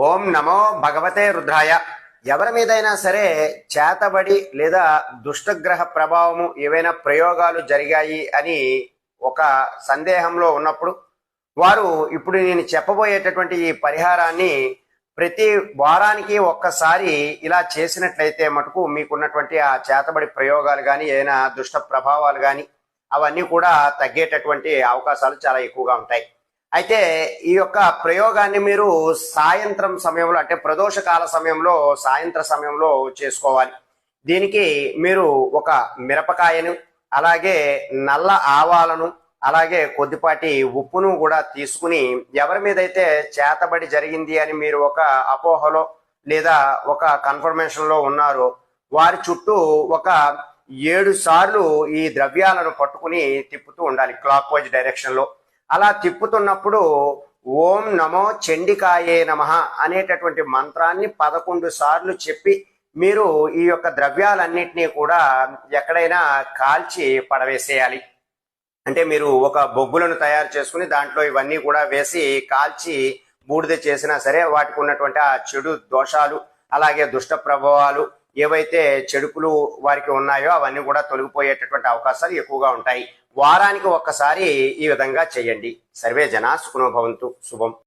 ఓం నమో భగవతే రుద్రాయ. ఎవరి మీదైనా సరే చేతబడి లేదా దుష్టగ్రహ ప్రభావము ఏవైనా ప్రయోగాలు జరిగాయి అని ఒక సందేహంలో ఉన్నప్పుడు వారు ఇప్పుడు నేను చెప్పబోయేటటువంటి ఈ పరిహారాన్ని ప్రతి వారానికి ఒక్కసారి ఇలా చేసినట్లయితే మటుకు మీకున్నటువంటి ఆ చేతబడి ప్రయోగాలు కానీ ఏదైనా దుష్ట ప్రభావాలు కానీ అవన్నీ కూడా తగ్గేటటువంటి అవకాశాలు చాలా ఎక్కువగా ఉంటాయి. అయితే ఈ యొక్క ప్రయోగాన్ని మీరు సాయంత్రం సమయంలో అంటే ప్రదోషకాల సమయంలో సాయంత్ర సమయంలో చేసుకోవాలి. దీనికి మీరు ఒక మిరపకాయను అలాగే నల్ల ఆవాలను అలాగే కొద్దిపాటి ఉప్పును కూడా తీసుకుని ఎవరి మీదైతే చేతబడి జరిగింది అని మీరు ఒక అపోహలో లేదా ఒక కన్ఫర్మేషన్ లో ఉన్నారో వారి చుట్టూ ఒక 7 సార్లు ఈ ద్రవ్యాలను పట్టుకుని తిప్పుతూ ఉండాలి క్లాక్ వైజ్ డైరెక్షన్ లో. అలా తిప్పుతున్నప్పుడు ఓం నమో చండికాయే నమః అనేటటువంటి మంత్రాన్ని 11 సార్లు చెప్పి మీరు ఈ యొక్క ద్రవ్యాలన్నింటినీ కూడా ఎక్కడైనా కాల్చి పడవేసేయాలి. అంటే మీరు ఒక బొగ్గులను తయారు చేసుకుని దాంట్లో ఇవన్నీ కూడా వేసి కాల్చి బూడిద చేసినా సరే వాటికి ఉన్నటువంటి ఆ చెడు దోషాలు అలాగే దుష్ట ప్రభావాలు ఏవైతే చెడుపులు వారికి ఉన్నాయో అవన్నీ కూడా తొలగిపోయేటటువంటి అవకాశాలు ఎక్కువగా ఉంటాయి. వారానికి ఒక్కసారి ఈ విధంగా చేయండి. సర్వే జనా సుఖినో భవంతు. శుభం.